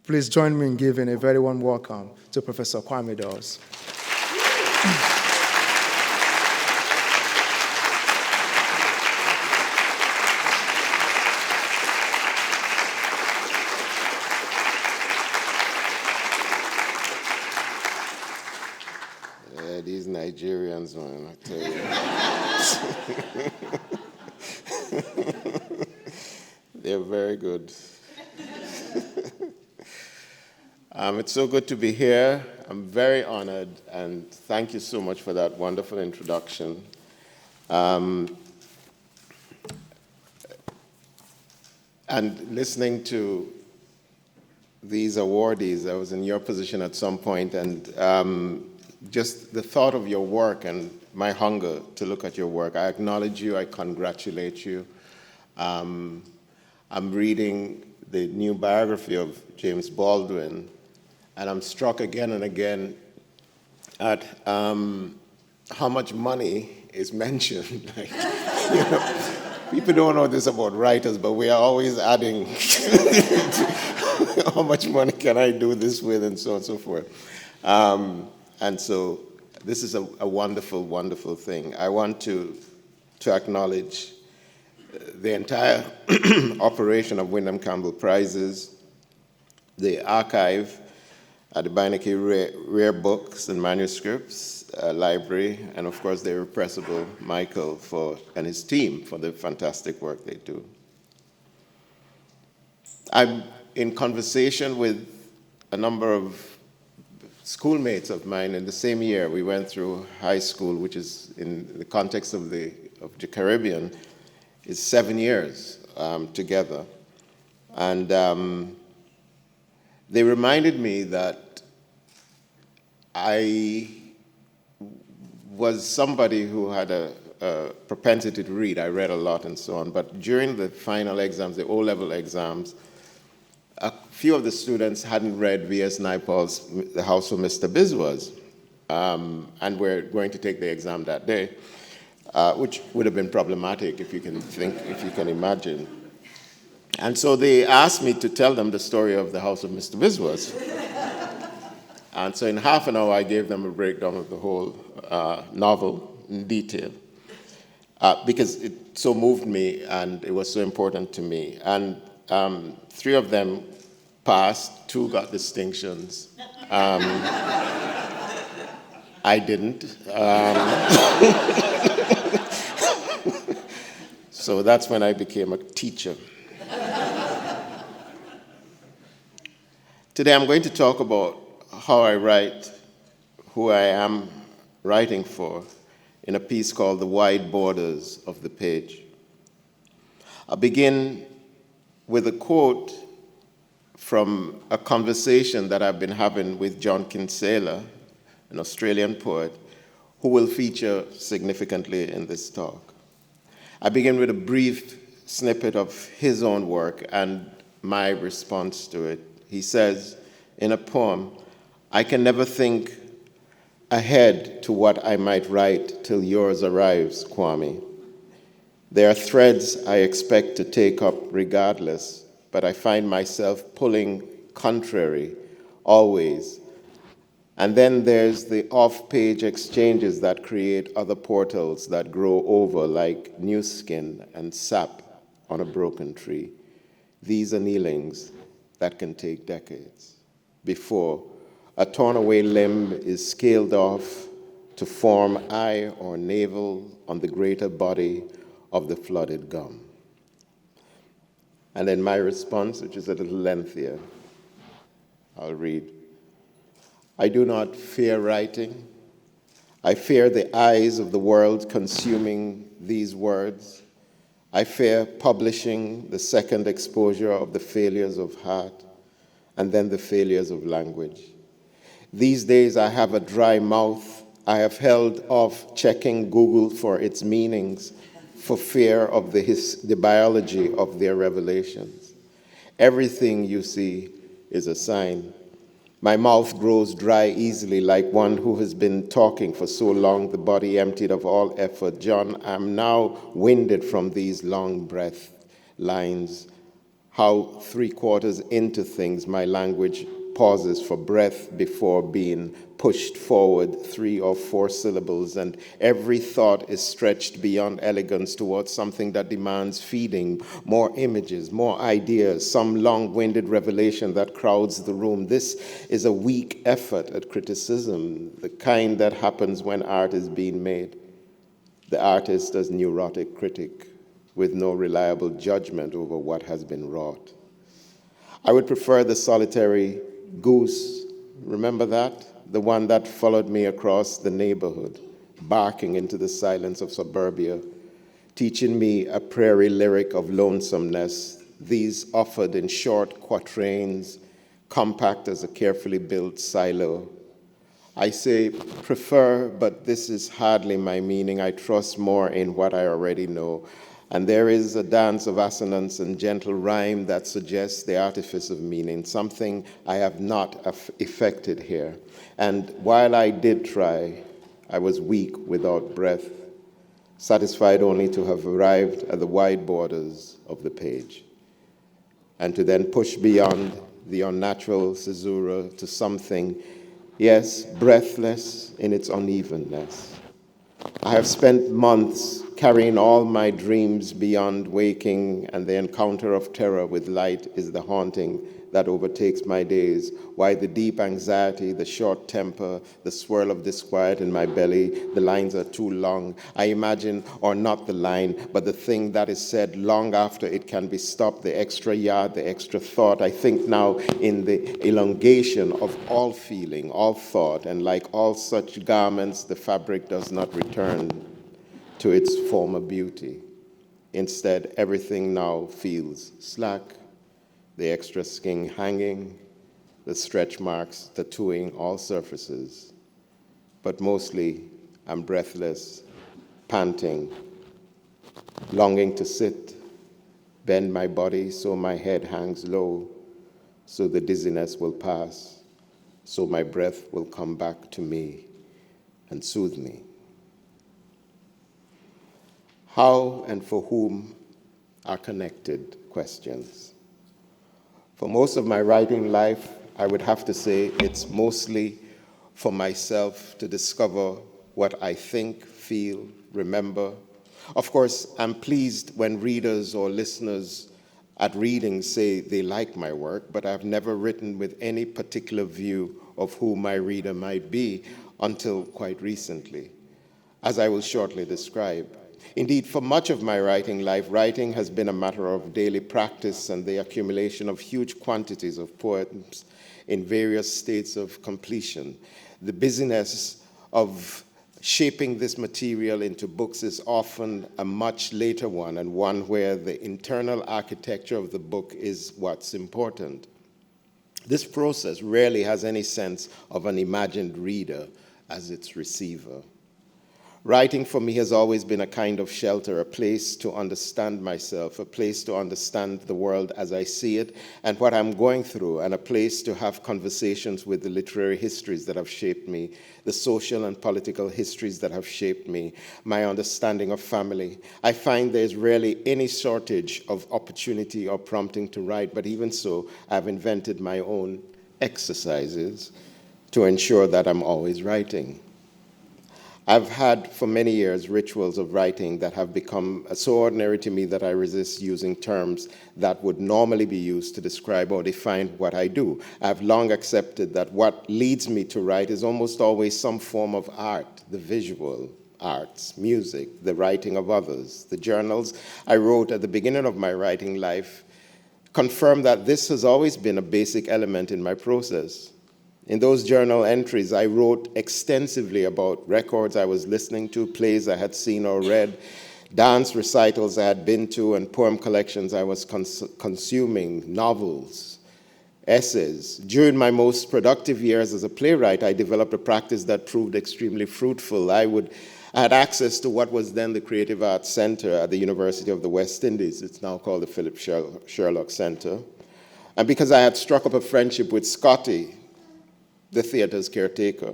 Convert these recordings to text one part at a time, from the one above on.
Please join me in giving a very warm welcome to Professor Kwame Dawes. These Nigerians, man, I tell you. They're very good. It's so good to be here. I'm very honored, and thank you so much for that wonderful introduction. And listening to these awardees, I was in your position at some point, and just the thought of your work and my hunger to look at your work. I acknowledge you, I congratulate you. I'm reading the new biography of James Baldwin, and I'm struck again and again at how much money is mentioned. Like, people don't know this about writers, but we are always adding how much money can I do this with, and so on and so forth. And so this is a wonderful, wonderful thing. I want to acknowledge the entire operation of Windham-Campbell Prizes, the archive at the Beinecke Rare Books and Manuscripts Library, and of course the irrepressible Michael and his team for the fantastic work they do. I'm in conversation with a number of schoolmates of mine in the same year. We went through high school, which is in the context of the Caribbean, is 7 years together. And they reminded me that I was somebody who had a propensity to read. I read a lot and so on. But during the final exams, the O-level exams, a few of the students hadn't read V.S. Naipaul's The House of Mr. Biswas, and were going to take the exam that day, which would have been problematic if you can imagine. And so they asked me to tell them the story of The House of Mr. Biswas. And so in half an hour, I gave them a breakdown of the whole novel in detail, because it so moved me and it was so important to me. And 3 of them passed, 2 got distinctions. I didn't. So that's when I became a teacher. Today I'm going to talk about how I write, who I am writing for, in a piece called The Wide Borders of the Page. I'll begin with a quote from a conversation that I've been having with John Kinsella, an Australian poet, who will feature significantly in this talk. I begin with a brief snippet of his own work and my response to it. He says in a poem, "I can never think ahead to what I might write till yours arrives, Kwame. There are threads I expect to take up regardless, but I find myself pulling contrary always. And then there's the off-page exchanges that create other portals that grow over like new skin and sap on a broken tree. These annealings that can take decades before a torn-away limb is scaled off to form eye or navel on the greater body of the flooded gum." And then my response, which is a little lengthier, I'll read. "I do not fear writing. I fear the eyes of the world consuming these words. I fear publishing the second exposure of the failures of heart and then the failures of language. These days I have a dry mouth. I have held off checking Google for its meanings for fear of the biology of their revelations. Everything you see is a sign. My mouth grows dry easily like one who has been talking for so long, the body emptied of all effort. John, I'm now winded from these long breath lines. how 3/4 into things my language pauses for breath before being pushed forward 3 or 4 syllables, and every thought is stretched beyond elegance towards something that demands feeding, more images, more ideas, some long-winded revelation that crowds the room. This is a weak effort at criticism, the kind that happens when art is being made. The artist as neurotic critic with no reliable judgment over what has been wrought. I would prefer the solitary goose, remember that? The one that followed me across the neighborhood, barking into the silence of suburbia, teaching me a prairie lyric of lonesomeness, these offered in short quatrains, compact as a carefully built silo. I say prefer, but this is hardly my meaning. I trust more in what I already know. And there is a dance of assonance and gentle rhyme that suggests the artifice of meaning, something I have not effected here. And while I did try, I was weak without breath, satisfied only to have arrived at the wide borders of the page, and to then push beyond the unnatural caesura to something, yes, breathless in its unevenness. I have spent months carrying all my dreams beyond waking, and the encounter of terror with light is the haunting that overtakes my days. Why the deep anxiety, the short temper, the swirl of disquiet in my belly, the lines are too long. I imagine, or not the line, but the thing that is said long after it can be stopped, the extra yard, the extra thought. I think now in the elongation of all feeling, all thought, and like all such garments, the fabric does not return to its former beauty. Instead, everything now feels slack, the extra skin hanging, the stretch marks tattooing all surfaces. But mostly, I'm breathless, panting, longing to sit, bend my body so my head hangs low, so the dizziness will pass, so my breath will come back to me and soothe me. How and for whom are connected questions. For most of my writing life, I would have to say it's mostly for myself to discover what I think, feel, remember. Of course, I'm pleased when readers or listeners at readings say they like my work, but I've never written with any particular view of who my reader might be until quite recently, as I will shortly describe. Indeed, for much of my writing life, writing has been a matter of daily practice and the accumulation of huge quantities of poems in various states of completion. The busyness of shaping this material into books is often a much later one, and one where the internal architecture of the book is what's important. This process rarely has any sense of an imagined reader as its receiver. Writing for me has always been a kind of shelter, a place to understand myself, a place to understand the world as I see it and what I'm going through, and a place to have conversations with the literary histories that have shaped me, the social and political histories that have shaped me, my understanding of family. I find there's rarely any shortage of opportunity or prompting to write, but even so, I've invented my own exercises to ensure that I'm always writing. I've had for many years rituals of writing that have become so ordinary to me that I resist using terms that would normally be used to describe or define what I do. I've long accepted that what leads me to write is almost always some form of art, the visual arts, music, the writing of others. The journals I wrote at the beginning of my writing life confirm that this has always been a basic element in my process. In those journal entries, I wrote extensively about records I was listening to, plays I had seen or read, dance recitals I had been to, and poem collections I was consuming, novels, essays. During my most productive years as a playwright, I developed a practice that proved extremely fruitful. I had access to what was then the Creative Arts Center at the University of the West Indies. It's now called the Philip Sherlock Center. And because I had struck up a friendship with Scotty, the theater's caretaker,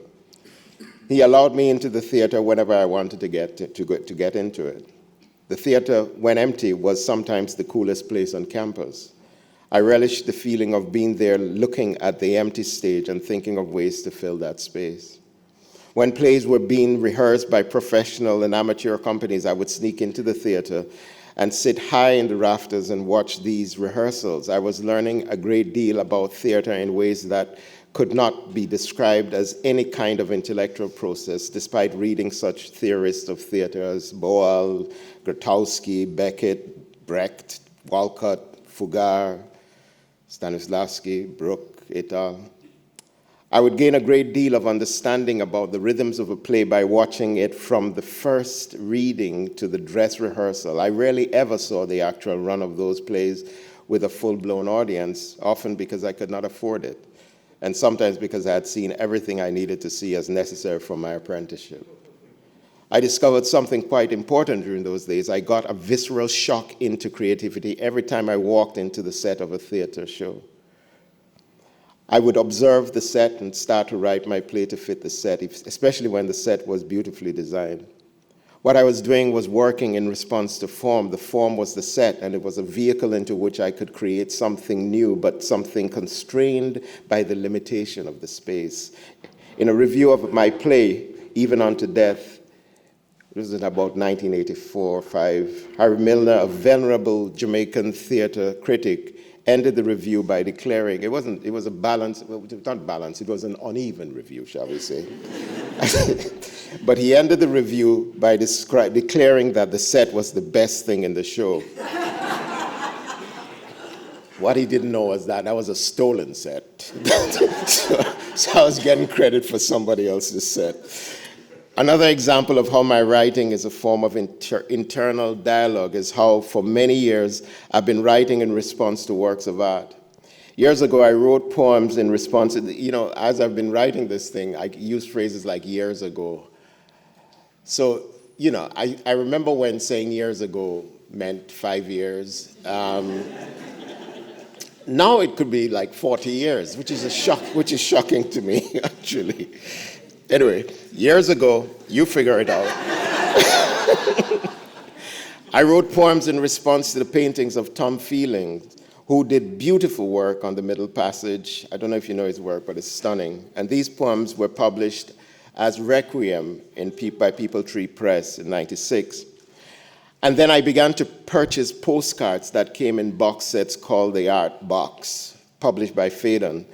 he allowed me into the theater whenever I wanted to get into it. The theater, when empty, was sometimes the coolest place on campus. I relished the feeling of being there, looking at the empty stage and thinking of ways to fill that space. When plays were being rehearsed by professional and amateur companies, I would sneak into the theater and sit high in the rafters and watch these rehearsals. I was learning a great deal about theater in ways that could not be described as any kind of intellectual process, despite reading such theorists of theater as Boal, Grotowski, Beckett, Brecht, Walcott, Fugger, Stanislavski, Brooke, et al. I would gain a great deal of understanding about the rhythms of a play by watching it from the first reading to the dress rehearsal. I rarely ever saw the actual run of those plays with a full-blown audience, often because I could not afford it, and sometimes because I had seen everything I needed to see as necessary for my apprenticeship. I discovered something quite important during those days. I got a visceral shock into creativity every time I walked into the set of a theater show. I would observe the set and start to write my play to fit the set, especially when the set was beautifully designed. What I was doing was working in response to form. The form was the set, and it was a vehicle into which I could create something new, but something constrained by the limitation of the space. In a review of my play, Even Unto Death, this is about 1984-5, Harry Milner, a venerable Jamaican theater critic, ended the review by declaring, it was a balance, well, not balance, it was an uneven review, shall we say. But he ended the review by declaring that the set was the best thing in the show. What he didn't know was that was a stolen set. so I was getting credit for somebody else's set. Another example of how my writing is a form of internal dialogue is how, for many years, I've been writing in response to works of art. Years ago, I wrote poems in response to, as I've been writing this thing, I use phrases like years ago. So, I remember when saying years ago meant 5 years. Now it could be like 40 years, which is shocking to me, actually. Anyway, years ago, you figure it out. I wrote poems in response to the paintings of Tom Feeling, who did beautiful work on the Middle Passage. I don't know if you know his work, but it's stunning. And these poems were published as Requiem by People Tree Press in '96. And then I began to purchase postcards that came in box sets called the Art Box, published by Phaedon.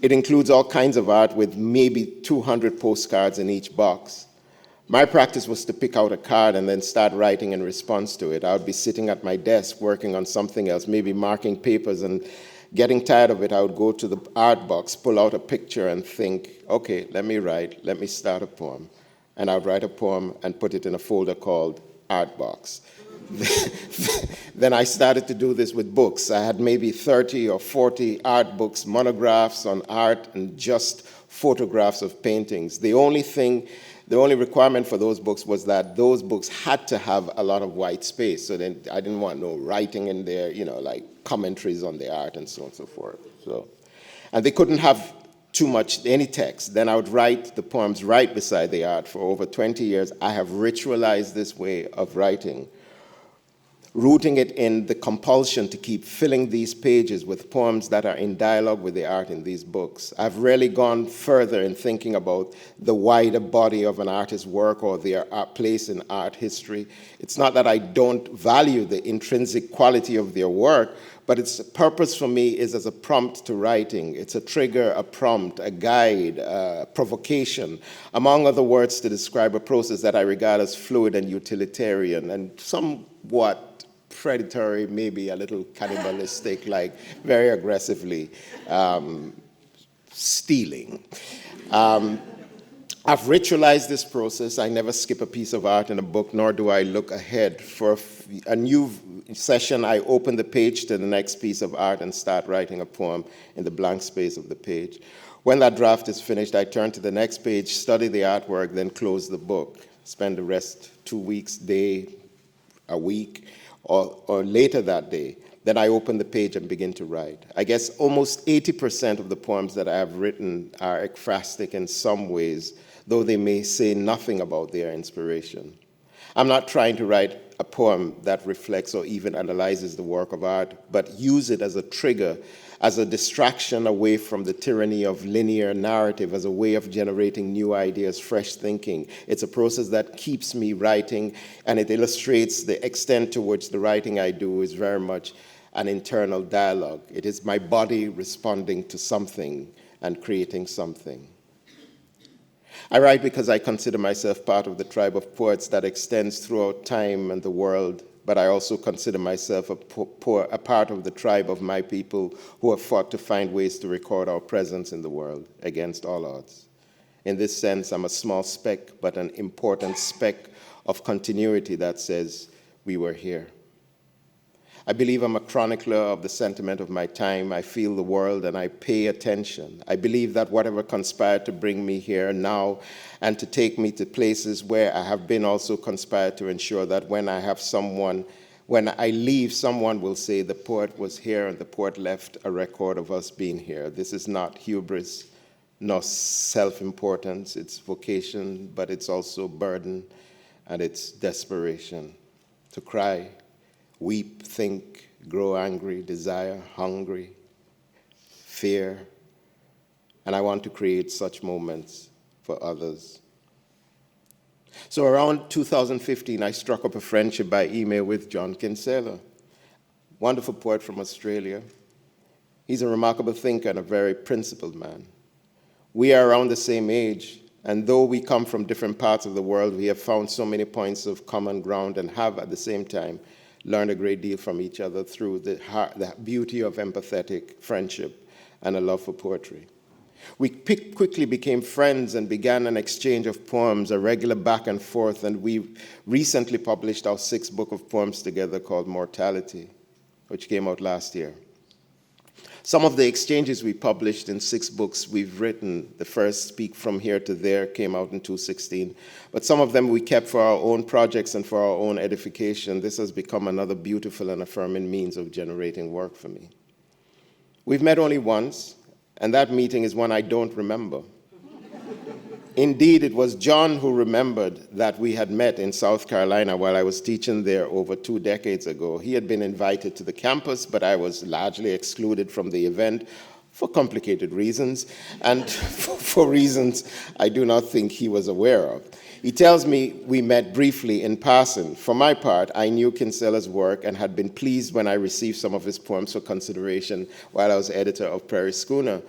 It includes all kinds of art with maybe 200 postcards in each box. My practice was to pick out a card and then start writing in response to it. I would be sitting at my desk working on something else, maybe marking papers, and getting tired of it, I would go to the art box, pull out a picture and think, okay, let me start a poem. And I would write a poem and put it in a folder called Art Box. Then I started to do this with books. I had maybe 30 or 40 art books, monographs on art, and just photographs of paintings. The only requirement for those books was that those books had to have a lot of white space. So then I didn't want no writing in there, like commentaries on the art and so on and so forth. And they couldn't have any text. Then I would write the poems right beside the art. For over 20 years, I have ritualized this way of writing, rooting it in the compulsion to keep filling these pages with poems that are in dialogue with the art in these books. I've rarely gone further in thinking about the wider body of an artist's work or their place in art history. It's not that I don't value the intrinsic quality of their work, but its purpose for me is as a prompt to writing. It's a trigger, a prompt, a guide, a provocation, among other words, to describe a process that I regard as fluid and utilitarian and somewhat predatory, maybe a little cannibalistic, like very aggressively stealing. I've ritualized this process. I never skip a piece of art in a book, nor do I look ahead. For a new session, I open the page to the next piece of art and start writing a poem in the blank space of the page. When that draft is finished, I turn to the next page, study the artwork, then close the book. Spend the rest 2 weeks, a week, or later that day. Then I open the page and begin to write. I guess almost 80% of the poems that I have written are ekphrastic in some ways, though they may say nothing about their inspiration. I'm not trying to write a poem that reflects or even analyzes the work of art, but use it as a trigger, as a distraction away from the tyranny of linear narrative, as a way of generating new ideas, fresh thinking. It's a process that keeps me writing, and it illustrates the extent to which the writing I do is very much an internal dialogue. It is my body responding to something and creating something. I write because I consider myself part of the tribe of poets that extends throughout time and the world, but I also consider myself a part of the tribe of my people who have fought to find ways to record our presence in the world against all odds. In this sense, I'm a small speck, but an important speck of continuity that says, we were here. I believe I'm a chronicler of the sentiment of my time. I feel the world and I pay attention. I believe that whatever conspired to bring me here now and to take me to places where I have been also conspired to ensure that when I leave, someone will say the poet was here and the poet left a record of us being here. This is not hubris, nor self-importance. It's vocation, but it's also burden and it's desperation. To cry, weep, think, grow angry, desire, hungry, fear. And I want to create such moments for others. So around 2015, I struck up a friendship by email with John Kinsella, wonderful poet from Australia. He's a remarkable thinker and a very principled man. We are around the same age, and though we come from different parts of the world, we have found so many points of common ground and have at the same time learned a great deal from each other through the beauty of empathetic friendship and a love for poetry. We quickly became friends and began an exchange of poems, a regular back and forth, and we recently published our 6th book of poems together called Mortality, which came out last year. Some of the exchanges we published in 6 books we've written, the first, Speak From Here to There, came out in 2016, but some of them we kept for our own projects and for our own edification. This has become another beautiful and affirming means of generating work for me. We've met only once, and that meeting is one I don't remember. Indeed, it was John who remembered that we had met in South Carolina while I was teaching there over 2 decades ago. He had been invited to the campus, but I was largely excluded from the event for complicated reasons, and for reasons I do not think he was aware of. He tells me we met briefly in passing. For my part, I knew Kinsella's work and had been pleased when I received some of his poems for consideration while I was editor of Prairie Schooner.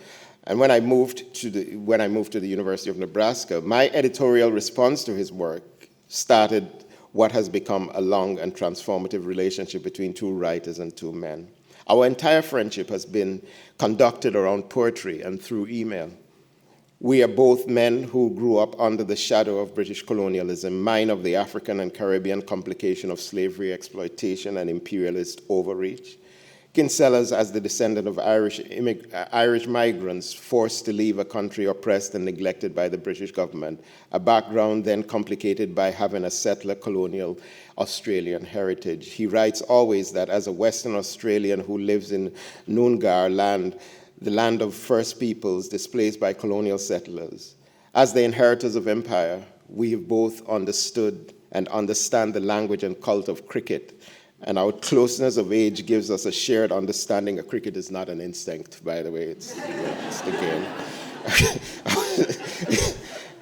And when I moved to the University of Nebraska, my editorial response to his work started what has become a long and transformative relationship between 2 writers and 2 men. Our entire friendship has been conducted around poetry and through email. We are both men who grew up under the shadow of British colonialism, mine of the African and Caribbean complication of slavery, exploitation, and imperialist overreach. Kinsella's as the descendant of Irish migrants forced to leave a country oppressed and neglected by the British government, a background then complicated by having a settler colonial Australian heritage. He writes always that as a Western Australian who lives in Noongar land, the land of First Peoples displaced by colonial settlers, as the inheritors of empire, we have both understood and understand the language and cult of cricket. And our closeness of age gives us a shared understanding. A cricket is not an instinct, by the way, it's the game.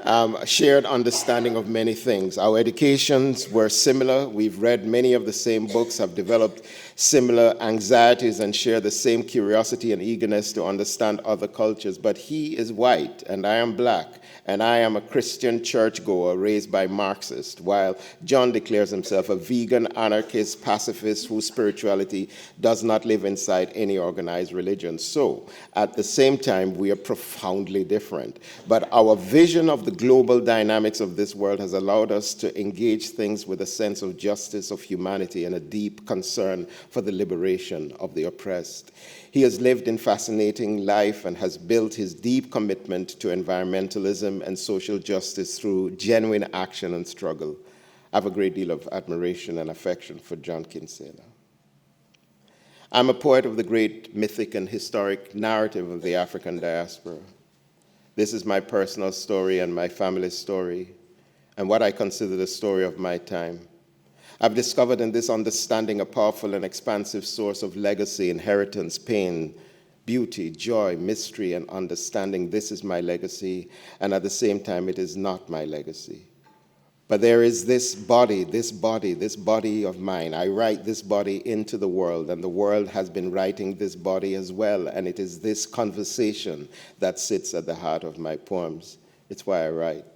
A shared understanding of many things. Our educations were similar. We've read many of the same books, have developed similar anxieties, and share the same curiosity and eagerness to understand other cultures. But he is white, and I am black, and I am a Christian churchgoer raised by Marxists, while John declares himself a vegan, anarchist, pacifist whose spirituality does not live inside any organized religion. So, at the same time, we are profoundly different. But our vision of the global dynamics of this world has allowed us to engage things with a sense of justice, of humanity, and a deep concern for the liberation of the oppressed. He has lived in fascinating life and has built his deep commitment to environmentalism and social justice through genuine action and struggle. I have a great deal of admiration and affection for John Kinsella. I'm a poet of the great mythic and historic narrative of the African diaspora. This is my personal story and my family's story, and what I consider the story of my time. I've discovered in this understanding a powerful and expansive source of legacy, inheritance, pain, beauty, joy, mystery, and understanding. This is my legacy, and at the same time, it is not my legacy. But there is this body of mine. I write this body into the world, and the world has been writing this body as well, and it is this conversation that sits at the heart of my poems. It's why I write.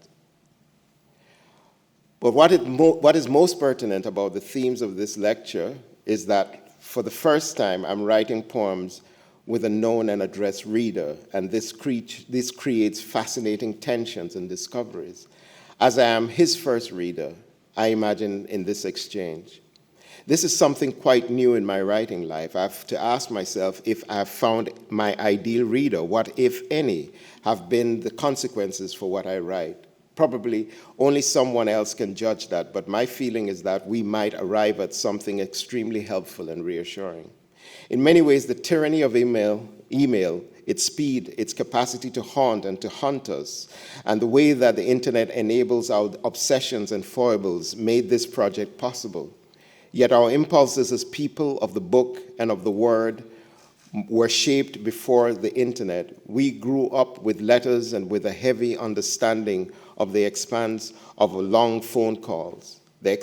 But what is most pertinent about the themes of this lecture is that for the first time, I'm writing poems with a known and addressed reader, and this creates fascinating tensions and discoveries. As I am his first reader, I imagine in this exchange. This is something quite new in my writing life. I have to ask myself if I have found my ideal reader. What, if any, have been the consequences for what I write? Probably only someone else can judge that, but my feeling is that we might arrive at something extremely helpful and reassuring. In many ways, the tyranny of email, its speed, its capacity to haunt and to hunt us, and the way that the internet enables our obsessions and foibles made this project possible. Yet our impulses as people of the book and of the word were shaped before the internet. We grew up with letters and with a heavy understanding of the expense of long phone calls. I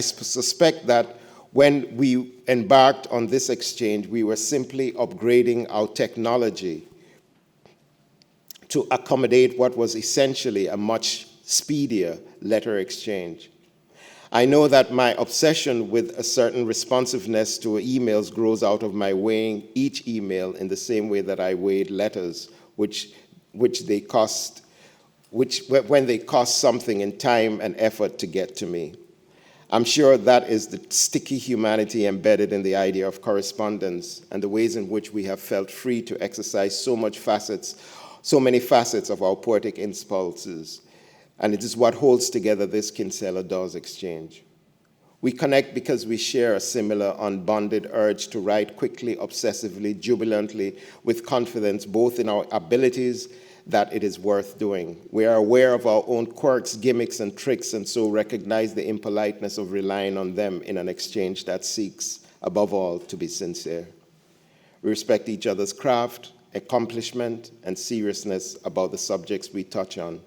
suspect that when we embarked on this exchange, we were simply upgrading our technology to accommodate what was essentially a much speedier letter exchange. I know that my obsession with a certain responsiveness to emails grows out of my weighing each email in the same way that I weighed letters, when they cost something in time and effort to get to me. I'm sure that is the sticky humanity embedded in the idea of correspondence and the ways in which we have felt free to exercise so many facets of our poetic impulses. And it is what holds together this Kinsella-Dawes exchange. We connect because we share a similar unbounded urge to write quickly, obsessively, jubilantly, with confidence, both in our abilities that it is worth doing. We are aware of our own quirks, gimmicks, and tricks, and so recognize the impoliteness of relying on them in an exchange that seeks, above all, to be sincere. We respect each other's craft, accomplishment, and seriousness about the subjects we touch on.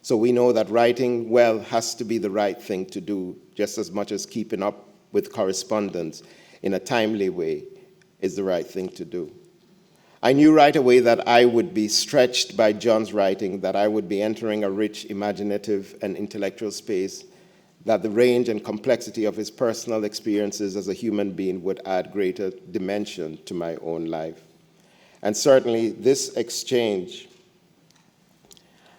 So we know that writing well has to be the right thing to do, just as much as keeping up with correspondence in a timely way is the right thing to do. I knew right away that I would be stretched by John's writing, that I would be entering a rich, imaginative, and intellectual space, that the range and complexity of his personal experiences as a human being would add greater dimension to my own life. And certainly this exchange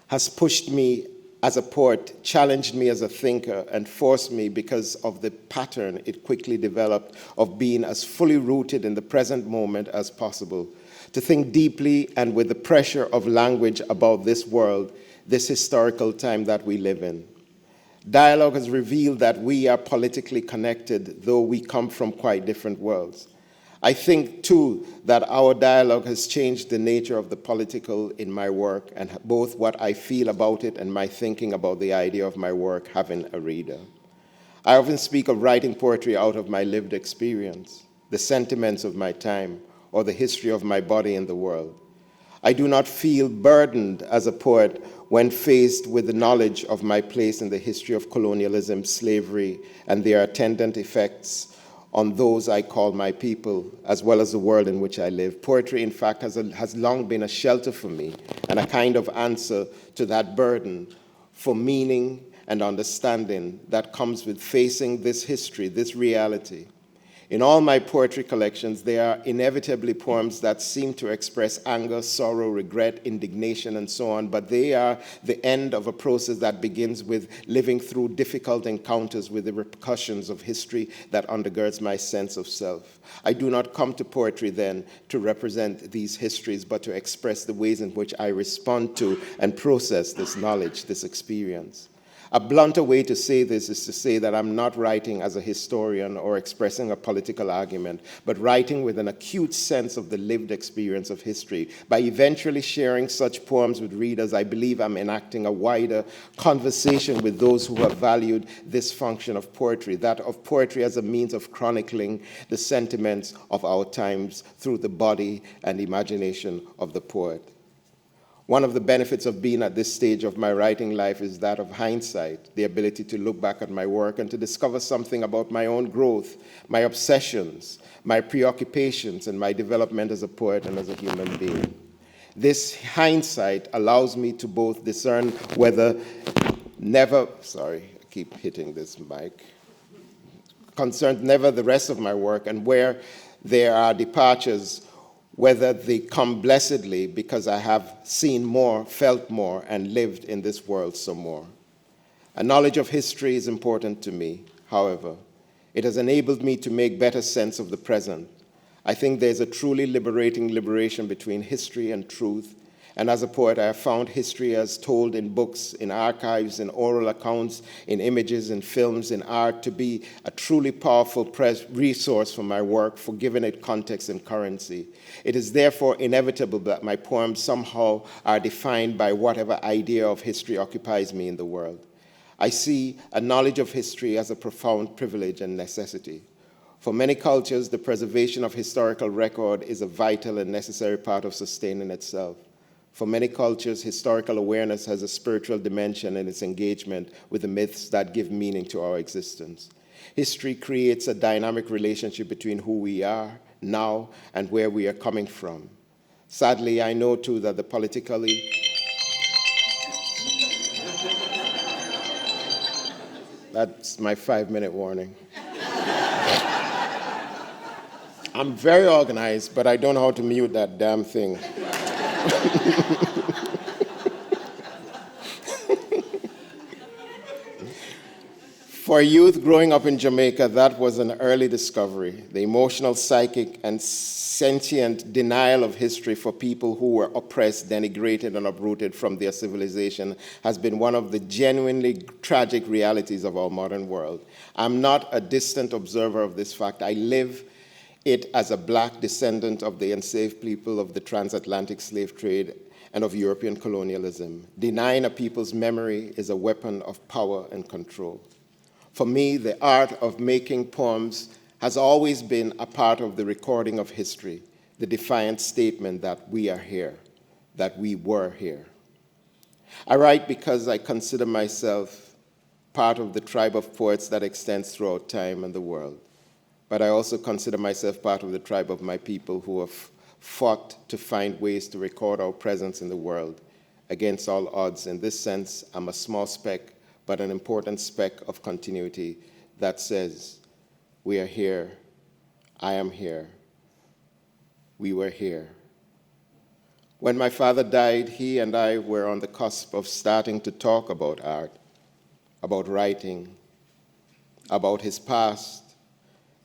has pushed me as a poet, challenged me as a thinker, and forced me, because of the pattern it quickly developed of being as fully rooted in the present moment as possible, to think deeply and with the pressure of language about this world, this historical time that we live in. Dialogue has revealed that we are politically connected, though we come from quite different worlds. I think, too, that our dialogue has changed the nature of the political in my work, and both what I feel about it and my thinking about the idea of my work having a reader. I often speak of writing poetry out of my lived experience, the sentiments of my time, or the history of my body in the world. I do not feel burdened as a poet when faced with the knowledge of my place in the history of colonialism, slavery, and their attendant effects on those I call my people, as well as the world in which I live. Poetry, in fact, has long been a shelter for me and a kind of answer to that burden for meaning and understanding that comes with facing this history, this reality. In all my poetry collections, there are inevitably poems that seem to express anger, sorrow, regret, indignation, and so on, but they are the end of a process that begins with living through difficult encounters with the repercussions of history that undergirds my sense of self. I do not come to poetry then to represent these histories, but to express the ways in which I respond to and process this knowledge, this experience. A blunter way to say this is to say that I'm not writing as a historian or expressing a political argument, but writing with an acute sense of the lived experience of history. By eventually sharing such poems with readers, I believe I'm enacting a wider conversation with those who have valued this function of poetry, that of poetry as a means of chronicling the sentiments of our times through the body and imagination of the poet. One of the benefits of being at this stage of my writing life is that of hindsight, the ability to look back at my work and to discover something about my own growth, my obsessions, my preoccupations, and my development as a poet and as a human being. This hindsight allows me to both discern whether never the rest of my work, and where there are departures, whether they come blessedly because I have seen more, felt more, and lived in this world some more. A knowledge of history is important to me, however. It has enabled me to make better sense of the present. I think there's a truly liberating liberation between history and truth, and as a poet, I have found history as told in books, in archives, in oral accounts, in images, in films, in art, to be a truly powerful resource for my work, for giving it context and currency. It is therefore inevitable that my poems somehow are defined by whatever idea of history occupies me in the world. I see a knowledge of history as a profound privilege and necessity. For many cultures, the preservation of historical record is a vital and necessary part of sustaining itself. For many cultures, historical awareness has a spiritual dimension in its engagement with the myths that give meaning to our existence. History creates a dynamic relationship between who we are now and where we are coming from. Sadly, I know too that the politically... That's my 5-minute warning. I'm very organized, but I don't know how to mute that damn thing. For youth growing up in Jamaica, that was an early discovery. The emotional, psychic, and sentient denial of history for people who were oppressed, denigrated, and uprooted from their civilization has been one of the genuinely tragic realities of our modern world. I'm not a distant observer of this fact. I live it as a black descendant of the enslaved people of the transatlantic slave trade and of European colonialism. Denying a people's memory is a weapon of power and control. For me, the art of making poems has always been a part of the recording of history, the defiant statement that we are here, that we were here. I write because I consider myself part of the tribe of poets that extends throughout time and the world. But I also consider myself part of the tribe of my people who have fought to find ways to record our presence in the world against all odds. In this sense, I'm a small speck, but an important speck of continuity that says, we are here, I am here, we were here. When my father died, he and I were on the cusp of starting to talk about art, about writing, about his past,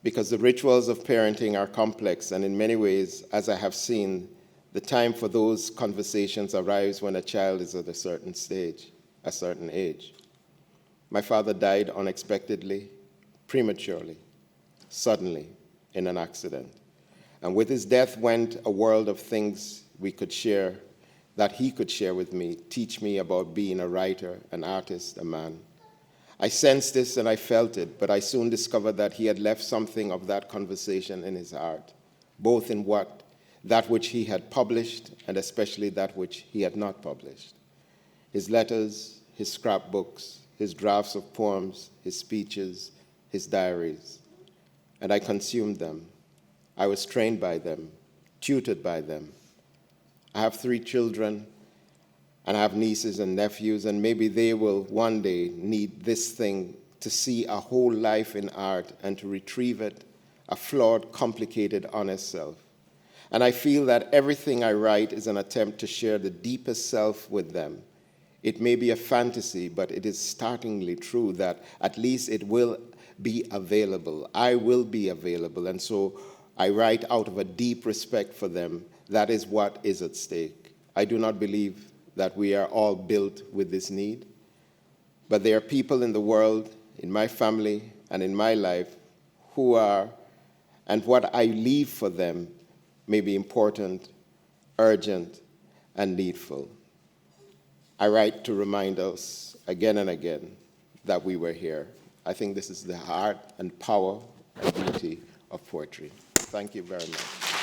because the rituals of parenting are complex, and in many ways, as I have seen, the time for those conversations arrives when a child is at a certain stage, a certain age. My father died unexpectedly, prematurely, suddenly, in an accident. And with his death went a world of things we could share, that he could share with me, teach me about being a writer, an artist, a man. I sensed this and I felt it, but I soon discovered that he had left something of that conversation in his art, both in that which he had published and especially that which he had not published. His letters, his scrapbooks, his drafts of poems, his speeches, his diaries. And I consumed them. I was trained by them, tutored by them. I have 3 children, and I have nieces and nephews, and maybe they will one day need this thing to see a whole life in art and to retrieve it, a flawed, complicated, honest self. And I feel that everything I write is an attempt to share the deepest self with them. It may be a fantasy, but it is startlingly true that at least it will be available. I will be available, and so I write out of a deep respect for them. That is what is at stake. I do not believe that we are all built with this need. but there are people in the world, in my family, and in my life who are, and what I leave for them may be important, urgent, and needful. I write to remind us again and again that we were here. I think this is the heart and power and beauty of poetry. Thank you very much.